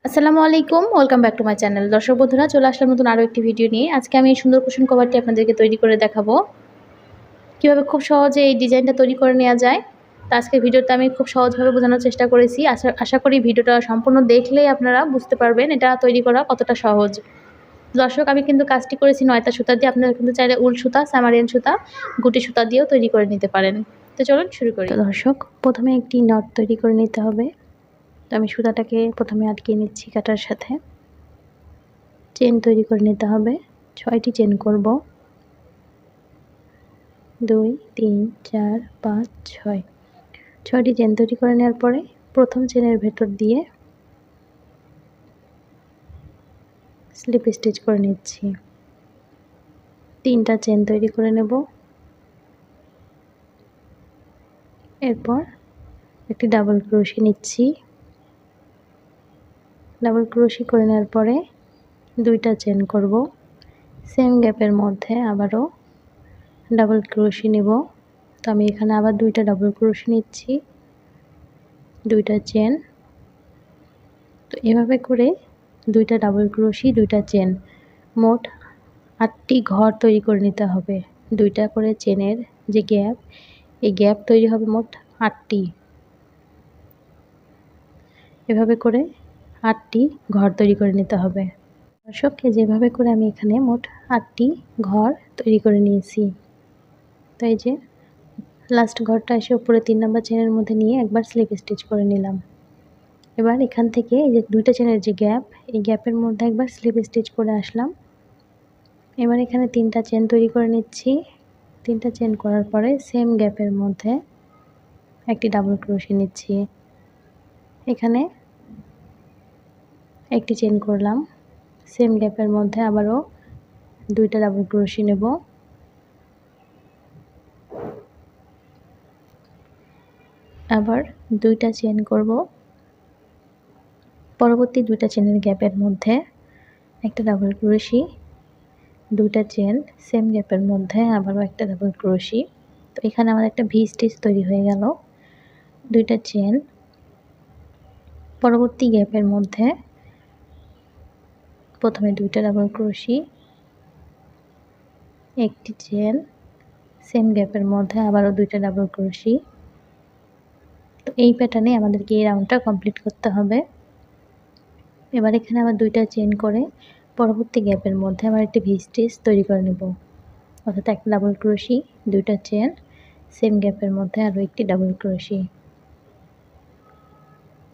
আসসালামু আলাইকুম, welcome back to my channel. দর্শক বন্ধুরা, চলে আসলাম নতুন আরও একটি ভিডিও নিয়ে। আজকে আমি এই সুন্দর কুশন কভারটি আপনাদেরকে তৈরি করে দেখাবো কীভাবে খুব সহজে এই ডিজাইনটা তৈরি করে নেওয়া যায়। তো আজকের ভিডিওতে আমি খুব সহজভাবে বোঝানোর চেষ্টা করেছি। আশা করি ভিডিওটা সম্পূর্ণ দেখলেই আপনারা বুঝতে পারবেন এটা তৈরি করা কতটা সহজ। দর্শক, আমি কিন্তু কাজটি করেছি 9টা সুতা দিয়ে। আপনারা কিন্তু চাইলে উল সুতা, সামারিয়ান সুতা, গুটি সুতা দিয়েও তৈরি করে নিতে পারেন। তো চলুন শুরু করি। তো দর্শক, প্রথমে একটি নট তৈরি করে নিতে হবে। তো আমি সুতাটাকে প্রথমে আটকে নিচ্ছি কাটার সাথে। চেন তৈরি করে নিতে হবে। 6টি চেন করব। 2 3 4 5 6। 6টি চেন তৈরি করে নেওয়ার পরে প্রথম চেনের ভেতর দিয়ে স্লিপ স্টিচ করে নিচ্ছি। 3টা চেন তৈরি করে নেব। এরপর একটি ডাবল ক্রোশে নিচ্ছি। ডাবল ক্রোশে করে নেওয়ার পরে 2টা চেন করব। সেম গ্যাপের মধ্যে আবারও ডাবল ক্রোশে নেব। তো আমি এখানে আবার 2টা ডাবল ক্রোশে নিচ্ছি, 2টা চেন। তো এভাবে করে 2টা ডাবল ক্রোশে, 2টা চেন, মোট 8টি ঘর তৈরি করে নিতে হবে। 2টা করে চেনের যে গ্যাপ, এই গ্যাপ তৈরি হবে মোট 8টি। এভাবে করে 8টি ঘর তৈরি করে নিতে হবে। দর্শককে যেভাবে করে আমি এখানে মোট 8টি ঘর তৈরি করে নিয়েছি। তো এই যে লাস্ট ঘরটা এসে উপরে 3 নম্বর চেনের মধ্যে নিয়ে একবার স্লিপ স্টিচ করে নিলাম। এবার এখান থেকে এই যে 2টা চেনের যে গ্যাপ, এই গ্যাপের মধ্যে একবার স্লিপ স্টিচ করে আসলাম। এবার এখানে 3টা চেন তৈরি করে নিচ্ছি। 3টা চেন করার পরে সেম গ্যাপের মধ্যে একটি ডাবল ক্রোশে নিচ্ছি। এখানে একটি চেন করলাম। সেম গ্যাপের মধ্যে আবারও 2টা ডাবল ক্রোশে নেব। আবার 2টা চেন করব। পরবর্তী 2টা চেনের গ্যাপের মধ্যে একটা ডাবল ক্রোশে, 2টা চেন, সেম গ্যাপের মধ্যে আবারও একটা ডাবল ক্রোশে। তো এখানে আমার একটা ভি স্টিচ তৈরি হয়ে গেল। 2টা চেন, পরবর্তী গ্যাপের মধ্যে প্রথমে 2টা ডাবল ক্রোশে, একটি চেন, সেম গ্যাপের মধ্যে আবারও 2টা ডাবল ক্রোশে। তো এই প্যাটার্নে আমাদেরকে এই রাউন্ডটা কমপ্লিট করতে হবে। এবার এখানে আবার 2টা চেন করে পরবর্তী গ্যাপের মধ্যে আবার একটি ভি স্টিচ তৈরি করে নেব। অর্থাৎ একটা ডাবল ক্রোশে, 2টা চেন, সেম গ্যাপের মধ্যে আরও একটি ডাবল ক্রোশে।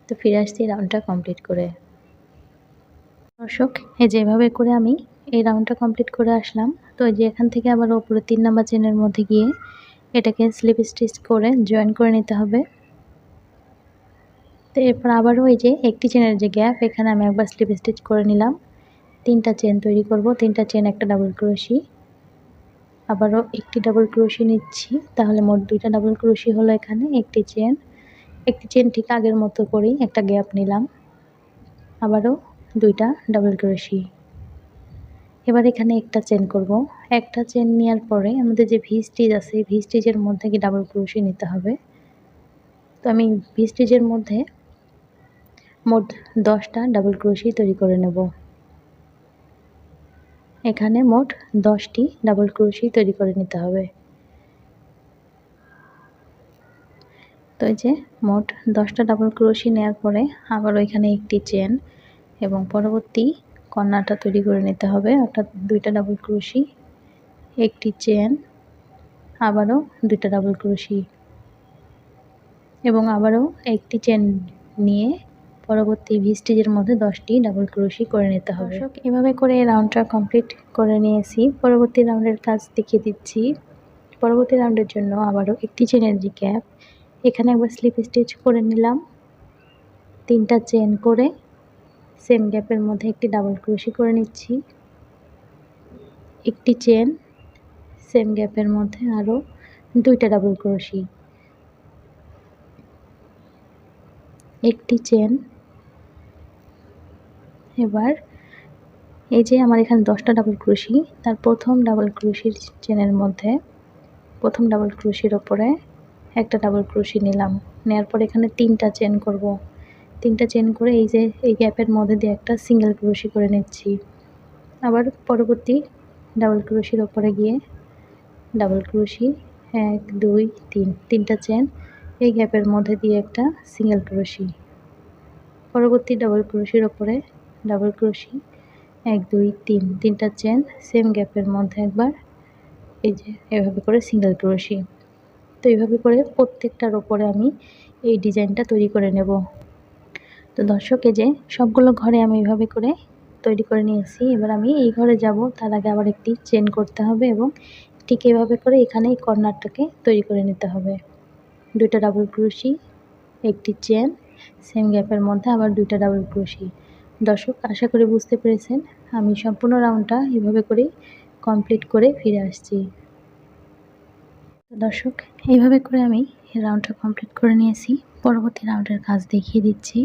তো ফিরে আসছি রাউন্ডটা কমপ্লিট করে। দর্শক, এই যেভাবে করে আমি এই রাউন্ডটা কমপ্লিট করে আসলাম। তো এই যে এখান থেকে আবার উপরে 3 নম্বর চেনের মধ্যে গিয়ে এটাকে স্লিপ স্টিচ করে জয়েন করে নিতে হবে। তো এরপর আবারও এই যে একটি চেনের যে গ্যাপ, এখানে আমি একবার স্লিপ স্টিচ করে নিলাম। 3টা চেন তৈরি করব। 3টা চেন, একটা ডাবল ক্রোশে, আবারও একটি ডাবল ক্রোশে নিচ্ছি। তাহলে মোট 2টা ডাবল ক্রোশে হলো এখানে। একটি চেন ঠিক আগের মতো করেই একটা গ্যাপ নিলাম, আবারও 2টা ডাবল ক্রোশে। এবার এখানে একটা চেন করব। একটা চেন নেওয়ার পরে আমাদের যে ভি স্টিচ আছে, ভি স্টিচের মধ্যে কি ডাবল ক্রোশে নিতে হবে। তো আমি ভি স্টিচের মধ্যে মোট 10টা ডাবল ক্রোশে তৈরি করে নেব। এখানে মোট 10টি ডাবল ক্রোশে তৈরি করে নিতে হবে। তো এই যে মোট 10টা ডাবল ক্রোশে নেওয়ার পরে আবারও এখানে একটি চেন এবং পরবর্তী কর্নারটা তৈরি করে নিতে হবে। অর্থাৎ 2টা ডাবল ক্রোশে, একটি চেন, আবারও 2টা ডাবল ক্রোশে এবং আবারও একটি চেন নিয়ে পরবর্তী ভি স্টিচের মধ্যে 10টি ডাবল ক্রোশে করে নিতে হবে। এভাবে করে এই রাউন্ডটা কমপ্লিট করে নিয়েছি। পরবর্তী রাউন্ডের কাজ দেখিয়ে দিচ্ছি। পরবর্তী রাউন্ডের জন্য আবারও একটি চেনের যে গ্যাপ, এখানে একবার স্লিপ স্টিচ করে নিলাম। 3টা চেন করে সেম গ্যাপের মধ্যে একটি ডাবল ক্রোশে করে নিচ্ছি। একটি চেন, সেম গ্যাপের মধ্যে আরও 2টা ডাবল ক্রোশে, একটি চেন। এবার এই যে আমার এখানে 10টা ডাবল ক্রোশে, তার প্রথম ডাবল ক্রোশের চেনের মধ্যে প্রথম ডাবল ক্রোশের ওপরে একটা ডাবল ক্রোশে নিলাম। নেওয়ার পর এখানে 3টা চেন করব। 3টা চেন করে এই যে এই গ্যাপের মধ্যে দিয়ে একটা সিঙ্গেল ক্রোশি করে নিচ্ছি। আবার পরবর্তী ডাবল ক্রোশির ওপরে গিয়ে ডাবল ক্রোশি 1 2 3 3টা চেন, এই গ্যাপের মধ্যে দিয়ে একটা সিঙ্গেল ক্রোশি, পরবর্তী ডাবল ক্রোশির ওপরে ডাবল ক্রোশি 1 2 3 3টা চেন, সেম গ্যাপের মধ্যে একবার এই যে এভাবে করে সিঙ্গেল ক্রোশি। তো এইভাবে করে প্রত্যেকটার ওপরে আমি এই ডিজাইনটা তৈরি করে নেব। তো দর্শক, এই যে সবগুলো ঘরে আমি এইভাবে করে তৈরি করে নিয়েছি। এবার আমি এই ঘরে যাব, তার আগে আবার একটি চেন করতে হবে এবং ঠিক এভাবে করে এখানে এই কর্নারটাকে তৈরি করে নিতে হবে। 2টা ডাবল ক্রোশি, একটি চেন, সেম গ্যাপের মধ্যে আবার 2টা ডাবল ক্রোশি। দর্শক, আশা করি বুঝতে পেরেছেন। আমি সম্পূর্ণ রাউন্ডটা এভাবে করেই কমপ্লিট করে ফিরে আসছি। দর্শক, এইভাবে করে আমি রাউন্ডটা কমপ্লিট করে নিয়েছি। পরবর্তী রাউন্ডের কাজ দেখিয়ে দিচ্ছি।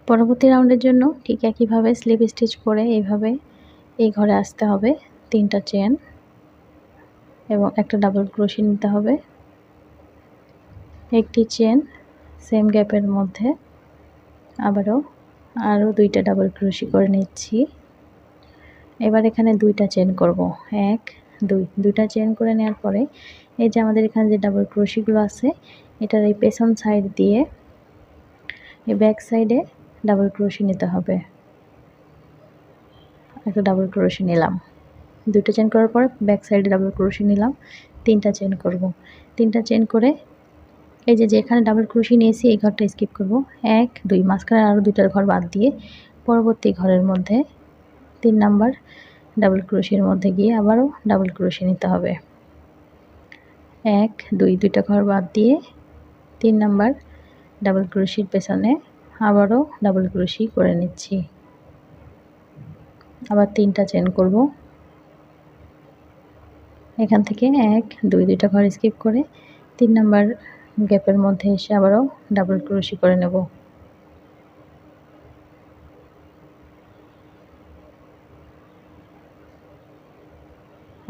পরবর্তী রাউন্ডের জন্য ঠিক একইভাবে স্লিপ স্টিচ করে এইভাবে এই ঘরে আসতে হবে। 3টা চেন এবং একটা ডাবল ক্রোশি নিতে হবে, একটি চেন, সেম গ্যাপের মধ্যে আরও 2টা ডাবল ক্রোশি করে নিচ্ছি। এবার এখানে 2টা চেন করব, 1 2, 2টা চেন করে নেওয়ার পরে এই যে আমাদের এখানে যে ডাবল ক্রোশিগুলো আছে, এটার এই পেছন সাইড দিয়ে এই ব্যাক সাইডে ডাবল ক্রোশি নিতে হবে। একটা ডাবল ক্রোশি নিলাম, 2টা চেন করার পর ব্যাক সাইডে ডাবল ক্রোশি নিলাম, 3টা চেন করব। 3টা চেন করে এই যে যেখানে ডাবল ক্রোশি নিয়েছি এই ঘরটা স্কিপ করব, 1 2, মাঝখানে আরও 2টার ঘর বাদ দিয়ে পরবর্তী ঘরের মধ্যে 3 নাম্বার ডাবল ক্রোশির মধ্যে গিয়ে আবারও ডাবল ক্রোশি নিতে হবে। 1 2, 2টা ঘর বাদ দিয়ে 3 নাম্বার ডাবল ক্রোশির পেছনে আবারও ডাবল ক্রোশি করে নিচ্ছি। আবার 3টা চেন করব। এখান থেকে 1 2, 2টা ঘর স্কিপ করে 3 নাম্বার গ্যাপের মধ্যে এসে আবারও ডাবল ক্রোশি করে নেব।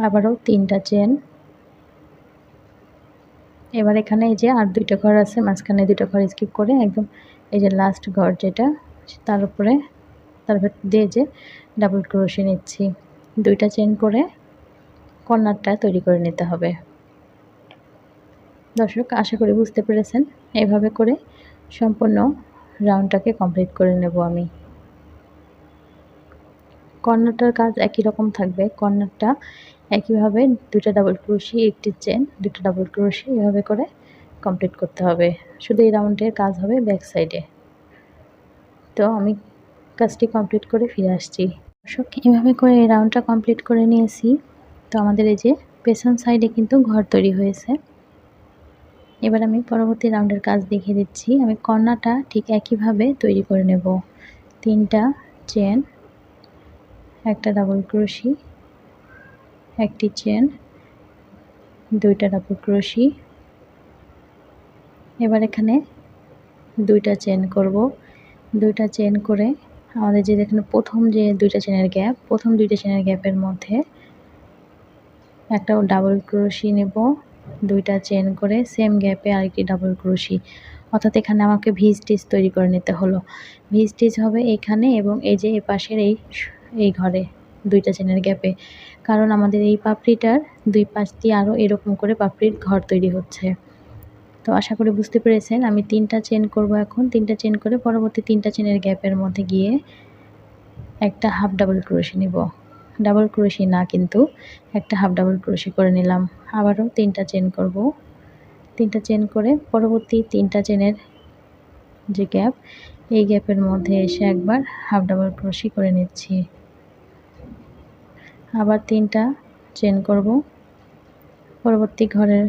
আবারও 3টা চেন। এবার এখানে এই যে আর 2টা ঘর আছে, মাঝখানে 2টা ঘর স্কিপ করে একদম এই যে লাস্ট ঘর যেটা, তার উপরে তার ভেতর দিয়ে যে ডাবল ক্রোশি নিচ্ছি। 2টা চেন করে কর্নারটা তৈরি করে নিতে হবে। দর্শক, আশা করি বুঝতে পেরেছেন। এভাবে করে সম্পূর্ণ রাউন্ডটাকে কমপ্লিট করে নেব আমি। কর্নারটার কাজ একই রকম থাকবে। কর্নারটা একইভাবে 2টা ডাবল ক্রোশি, একটি চেন, 2টা ডাবল ক্রোশি এভাবে করে কমপ্লিট করতে হবে। শুধু এই রাউন্ডের কাজ হবে ব্যাক সাইডে। তো আমি কাজটি কমপ্লিট করে ফিরে আসছি। দর্শক, এভাবে করে এই রাউন্ডটা কমপ্লিট করে নিয়েছি। তো আমাদের এই যে পেছন সাইডে কিন্তু ঘর তৈরি হয়েছে। এবার আমি পরবর্তী রাউন্ডের কাজ দেখিয়ে দিচ্ছি। আমি কর্নারটা ঠিক একইভাবে তৈরি করে নেব। 3টা চেন, একটা ডাবল ক্রোশি, একটি চেন, 2টা ডাবল ক্রোশি। এবার এখানে 2টা চেন করব। 2টা চেন করে আমাদের যে এখানে প্রথম যে 2টা চেনের গ্যাপ, প্রথম 2টা চেনের গ্যাপের মধ্যে একটা ডাবল ক্রোশি নেব, 2টা চেন করে সেম গ্যাপে আরেকটি ডাবল ক্রোশি। অর্থাৎ এখানে আমাকে ভি স্টিচ তৈরি করে নিতে হলো। ভি স্টিচ হবে এখানে এবং এই যে এ পাশের এই ঘরে 2টা চেনের গ্যাপে, কারণ আমাদের এই পাপড়িটার 2 পাশ দিয়ে আরও এরকম করে পাপড়ির ঘর তৈরি হচ্ছে। তো আশা করি বুঝতে পেরেছেন। আমি 3টা চেন করব এখন। 3টা চেন করে পরবর্তী 3টা চেনের গ্যাপের মধ্যে গিয়ে একটা হাফ ডাবল ক্রোশি নিব। ডাবল ক্রোশি না, কিন্তু একটা হাফ ডাবল ক্রোশি করে নিলাম। আবারও 3টা চেন করব। 3টা চেন করে পরবর্তী 3টা চেনের যে গ্যাপ, এই গ্যাপের মধ্যে এসে একবার হাফ ডাবল ক্রোশি করে নিচ্ছি। আবার 3টা চেন করব। পরবর্তী ঘরের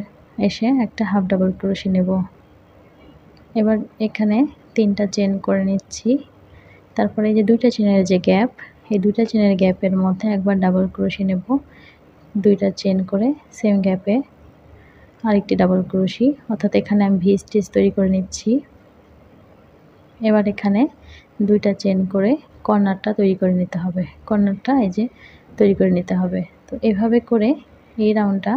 এসে একটা হাফ ডাবল ক্রোশি নেব। এবার এখানে 3টা চেন করে নিচ্ছি। তারপরে এই যে 2টা চেনের যে গ্যাপ, এই 2টা চেনের গ্যাপের মধ্যে একবার ডাবল ক্রোশি নেব। 2টা চেন করে সেম গ্যাপে আরেকটি ডাবল ক্রোশি, অর্থাৎ এখানে আমি ভি স্টিচ তৈরি করে নিচ্ছি। এবার এখানে 2টা চেন করে কর্নারটা তৈরি করে নিতে হবে। কর্নারটা এই যে তৈরি করে নিতে হবে। তো এভাবে করে এই রাউন্ডটা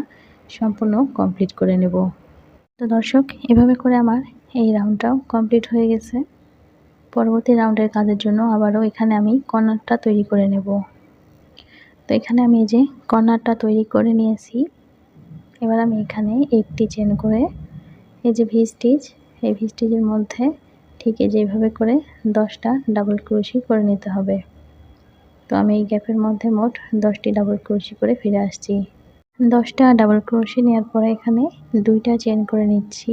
সম্পূর্ণ কমপ্লিট করে নেব। তো দর্শক, এভাবে করে আমার এই রাউন্ডটাও কমপ্লিট হয়ে গেছে। পরবর্তী রাউন্ডের কাজের জন্য আবারও এখানে আমি কর্নারটা তৈরি করে নেব। তো এখানে আমি এই যে কর্নারটা তৈরি করে নিয়েছি। এবার আমি এখানে একটি চেন করে এই যে ভি স্টিচ, এই ভি স্টিচের মধ্যে ঠিক এই যেভাবে করে 10টা ডাবল ক্রোশি করে নিতে হবে। তো আমি এই গ্যাপের মধ্যে মোট 10টি ডাবল ক্রোশি করে ফিরে আসছি। 10টা ডাবল ক্রোশি নেওয়ার পরে এখানে 2টা চেন করে নিচ্ছি।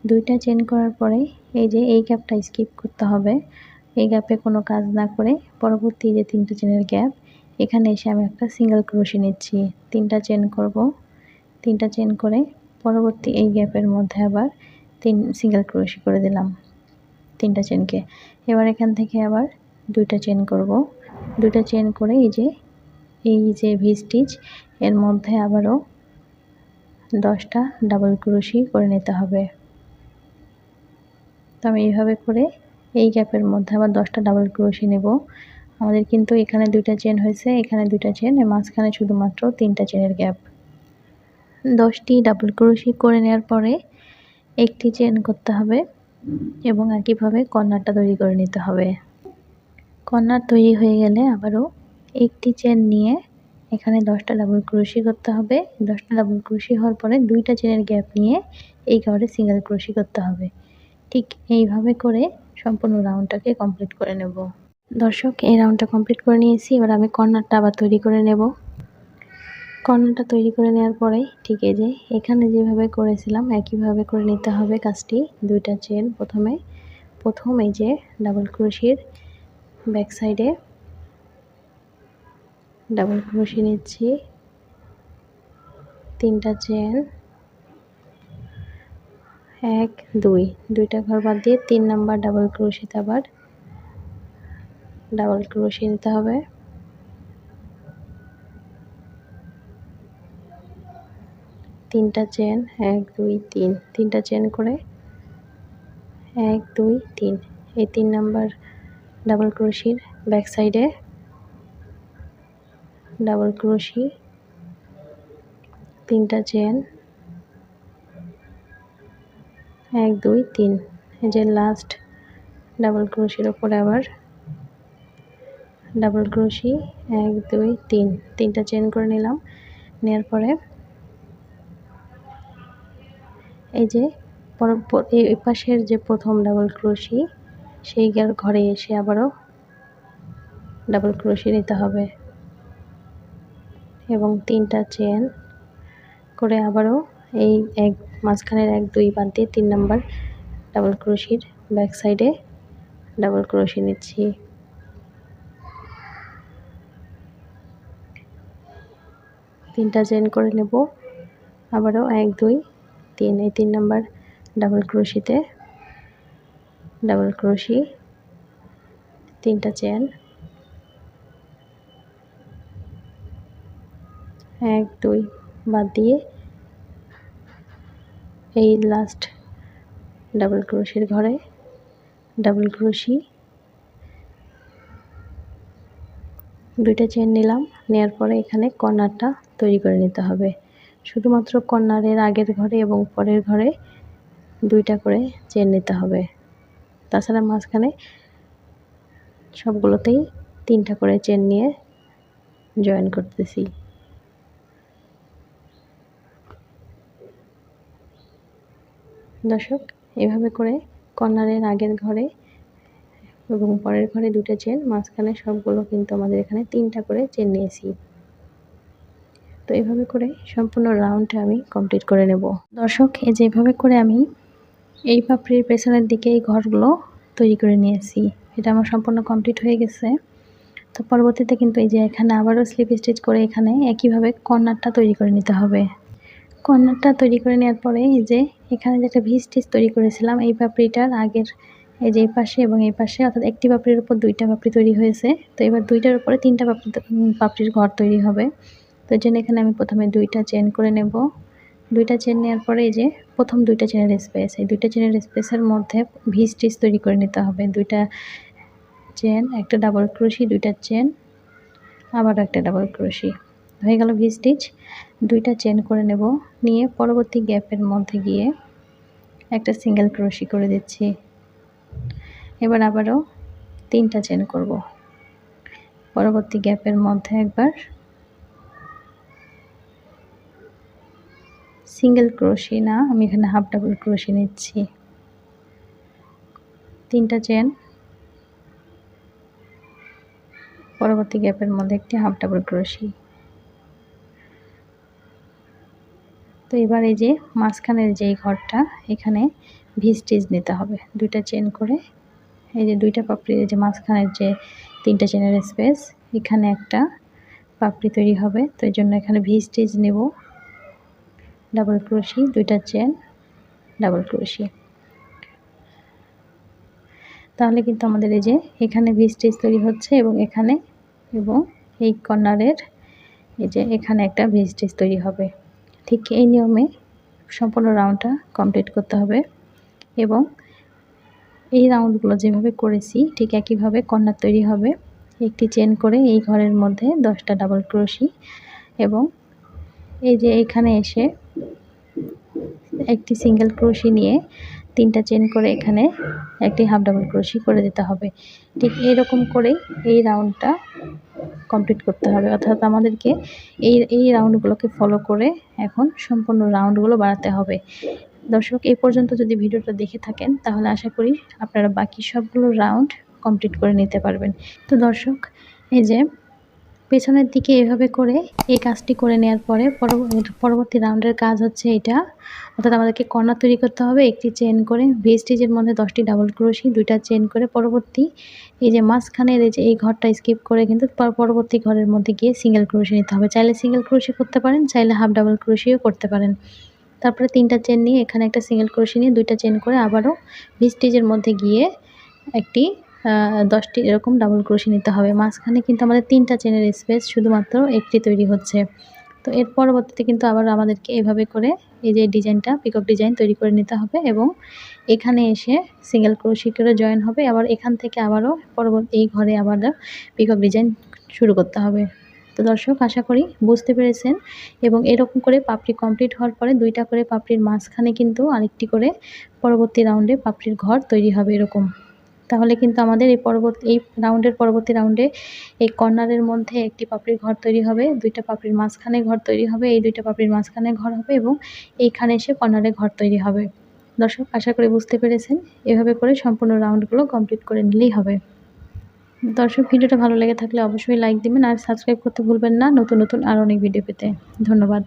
2টা চেন করার পরে এই যে এই গ্যাপটা স্কিপ করতে হবে। এই গ্যাপে কোনো কাজ না করে পরবর্তী যে 3টা চেনের গ্যাপ, এখানে এসে আমি একটা সিঙ্গেল ক্রোশি নিচ্ছি। 3টা চেন করব। 3টা চেন করে পরবর্তী এই গ্যাপের মধ্যে আবার 3 সিঙ্গেল ক্রোশি করে দিলাম 3টা চেনকে। এবার এখান থেকে আবার 2টা চেন করব। 2টা চেন করে এই যে ভি স্টিচ এর মধ্যে আবারও 10টা ডাবল ক্রোশি করে নিতে হবে। তো আমি এইভাবে করে এই গ্যাপের মধ্যে আবার 10টা ডাবল ক্রোশি নেব। আমাদের কিন্তু এখানে 2টা চেন হয়েছে, এখানে 2টা চেন, এর মাঝখানে শুধুমাত্র 3টা চেনের গ্যাপ। 10টি ডাবল ক্রোশি করে নেওয়ার পরে একটি চেন করতে হবে এবং একইভাবে কর্নারটা তৈরি করে নিতে হবে। কর্নার তৈরি হয়ে গেলে আবারও একটি চেন নিয়ে এখানে 10টা ডাবল ক্রোশি করতে হবে। 10টা ডাবল ক্রোশি হওয়ার পরে 2টা চেনের গ্যাপ নিয়ে এই ঘরে সিঙ্গেল ক্রোশি করতে হবে। ঠিক এইভাবে করে সম্পূর্ণ রাউন্ডটাকে কমপ্লিট করে নেব। দর্শক, এই রাউন্ডটা কমপ্লিট করে নিয়েছি। এবার আমি কর্নারটা আবার তৈরি করে নেব। কর্নারটা তৈরি করে নেওয়ার পরে ঠিক এই যে এখানে যেভাবে করেছিলাম একইভাবে করে নিতে হবে কাজটি। 2টা চেন প্রথম এই যে ডাবল ক্রোশির ব্যাক সাইডে ডাবল ক্রোশি নিচ্ছি, 3টা চেন, 1 2, 2টা ঘর বাদ দিয়ে 3 নাম্বার ডাবল ক্রোশিতে আবার ডাবল ক্রোশি নিতে হবে। 3টা চেন, 1 2 3, 3টা চেন করে 1 2 3, এই 3 নাম্বার ডাবল ক্রোশির ব্যাক সাইডে ডাবল ক্রোশি, 3টা চেন, 1 2 3, এই যে লাস্ট ডাবল ক্রোশির ওপরে আবার ডাবল ক্রোশি, 1 2 3, 3টা চেন করে নিলাম। নেওয়ার পরে এই যে এই পাশের যে প্রথম ডাবল ক্রোশি সেই ঘরে এসে আবারও ডাবল ক্রোশি নিতে হবে এবং 3টা চেন করে আবারও এই মাঝখানের 1 2 বাদ দিয়ে 3 নাম্বার ডাবল ক্রোশির ব্যাক সাইডে ডাবল ক্রোশি নিচ্ছি। 3টা চেন করে নেব। আবারও 1 2 3, এই 3 নাম্বার ডাবল ক্রোশিতে ডাবল ক্রোশি, 3টা চেন, 1 2 বাদ দিয়ে এই লাস্ট ডাবল ক্রোশির ঘরে ডাবল ক্রোশি, 2টা চেন নিলাম। নেওয়ার পরে এখানে কর্নারটা তৈরি করে নিতে হবে। শুধুমাত্র কর্নারের আগের ঘরে এবং পরের ঘরে 2টা করে চেন নিতে হবে। তাছাড়া মাঝখানে সবগুলোতেই 3টা করে চেন নিয়ে জয়েন করতেছি। দর্শক, এভাবে করে কর্নারের আগের ঘরে এবং পরের ঘরে 2টা চেন, মাঝখানে সবগুলো কিন্তু আমাদের এখানে 3টা করে চেন নিয়েছি। তো এইভাবে করে সম্পূর্ণ রাউন্ডটা আমি কমপ্লিট করে নেব। দর্শক, এই যেভাবে করে আমি এই পাপড়ির পেছনের দিকে এই ঘরগুলো তৈরি করে নিয়েছি। এটা আমার সম্পূর্ণ কমপ্লিট হয়ে গেছে। তো পরবর্তীতে কিন্তু এই যে এখানে আবারও স্লিপ স্টিচ করে এখানে একইভাবে কর্নারটা তৈরি করে নিতে হবে। কর্নারটা তৈরি করে নেওয়ার পরে এই যে এখানে যে একটা ভি স্টিচ তৈরি করেছিলাম এই পাপড়িটার আগের এই যে এই পাশে এবং এই পাশে, অর্থাৎ একটি পাপড়ির উপর 2টা পাপড়ি তৈরি হয়েছে। তো এবার 2টার উপরে 3টা পাপড়ির ঘর তৈরি হবে। তো এই জন্য এখানে আমি প্রথমে 2টা চেন করে নেব। 2টা চেন নেওয়ার পরে এই যে প্রথম 2টা চেনের স্পেস, এই 2টা চেনের স্পেসের মধ্যে ভি স্টিচ তৈরি করে নিতে হবে। 2টা চেন, একটা ডাবল ক্রোশি, 2টা চেন, আবার একটা ডাবল ক্রোশি, হয়ে গেল ভি স্টিচ। 2টা চেন করে নেব, নিয়ে পরবর্তী গ্যাপের মধ্যে গিয়ে একটা সিঙ্গেল ক্রোশি করে দিচ্ছি। এবার আবারও 3টা চেন করব। পরবর্তী গ্যাপের মধ্যে একবার সিঙ্গেল ক্রোশে না, আমি এখানে হাফ ডাবল ক্রোশে নিচ্ছি। 3টা চেন, পরবর্তী গ্যাপের মধ্যে একটি হাফ ডাবল ক্রোশে। তো এবার এই যে মাঝখানের যেই ঘরটা, এখানে ভি স্টিচ নিতে হবে 2টা চেন করে। এই যে 2টা পাপড়ির যে মাঝখানের যে 3টা চেনের স্পেস, এখানে একটা পাপড়ি তৈরি হবে। তো এই জন্য এখানে ভি স্টিচ নেব, ডাবল ক্রোশে, 2টা চেন, ডাবল ক্রোশে। তাহলে কিন্তু আমাদের এই যে এখানে ভি স্টিচ তৈরি হচ্ছে এবং এখানে এবং এই কর্নারের এই যে এখানে একটা ভি স্টিচ তৈরি হবে। ঠিক এই নিয়মে সম্পূর্ণ রাউন্ডটা কমপ্লিট করতে হবে এবং এই রাউন্ডগুলো যেভাবে করেছি ঠিক একইভাবে কর্নার তৈরি হবে। একটি চেন করে এই ঘরের মধ্যে 10টা ডাবল ক্রোশে এবং এই যে এখানে এসে একটি সিঙ্গেল ক্রোশে নিয়ে 3টা চেন করে এখানে একটি হাফ ডাবল ক্রোশে করে দিতে হবে। ঠিক এরকম করেই এই রাউন্ডটা কমপ্লিট করতে হবে, অর্থাৎ আমাদেরকে এই রাউন্ডগুলোকে ফলো করে এখন সম্পূর্ণ রাউন্ডগুলো বাড়াতে হবে। দর্শক, এই পর্যন্ত যদি ভিডিওটা দেখে থাকেন তাহলে আশা করি আপনারা বাকি সবগুলো রাউন্ড কমপ্লিট করে নিতে পারবেন। তো দর্শক, এই যে পেছনের দিকে এভাবে করে এই কাজটি করে নেওয়ার পরে পরবর্তী রাউন্ডের কাজ হচ্ছে এটা, অর্থাৎ আমাদেরকে কর্নার তৈরি করতে হবে। একটি চেন করে ভি স্টিচের মধ্যে 10টি ডাবল ক্রোশে, 2টা চেন করে পরবর্তী এই যে মাঝখানের এই যে এই ঘরটা স্কিপ করে কিন্তু পরবর্তী ঘরের মধ্যে গিয়ে সিঙ্গেল ক্রোশে নিতে হবে। চাইলে সিঙ্গেল ক্রোশে করতে পারেন, চাইলে হাফ ডাবল ক্রোশেও করতে পারেন। তারপরে 3টা চেন নিয়ে এখানে একটা সিঙ্গেল ক্রোশে নিয়ে 2টা চেন করে আবারও ভি স্টিচের মধ্যে গিয়ে একটি 10টি এরকম ডাবল ক্রোশে নিতে হবে। মাঝখানে কিন্তু আমাদের 3টা চেনের স্পেস শুধুমাত্র একটি তৈরি হচ্ছে। তো এর পরবর্তীতে কিন্তু আবার আমাদেরকে এভাবে করে এই যে ডিজাইনটা পিকক ডিজাইন তৈরি করে নিতে হবে এবং এখানে এসে সিঙ্গেল ক্রোশে করে জয়েন হবে। আবার এখান থেকে আবারও এই ঘরে আবার পিকক ডিজাইন শুরু করতে হবে। তো দর্শক, আশা করি বুঝতে পেরেছেন এবং এরকম করে পাপড়ি কমপ্লিট হওয়ার পরে 2টা করে পাপড়ির মাঝখানে কিন্তু আরেকটি করে পরবর্তী রাউন্ডে পাপড়ির ঘর তৈরি হবে এরকম। তাহলে কিন্তু আমাদের এই রাউন্ডের পরবর্তী রাউন্ডে এই কর্নারের মধ্যে একটি পাপড়ির ঘর তৈরি হবে, 2টা পাপড়ির মাঝখানে ঘর তৈরি হবে, এই 2টা পাপড়ির মাঝখানে ঘর হবে এবং এইখানে এসে কর্নারে ঘর তৈরি হবে। দর্শক, আশা করি বুঝতে পেরেছেন। এভাবে করে সম্পূর্ণ রাউন্ডগুলো কমপ্লিট করে নিলেই হবে। দর্শক, ভিডিওটা ভালো লেগে থাকলে অবশ্যই লাইক দিবেন আর সাবস্ক্রাইব করতে ভুলবেন না নতুন নতুন আরও অনেক ভিডিও পেতে। ধন্যবাদ।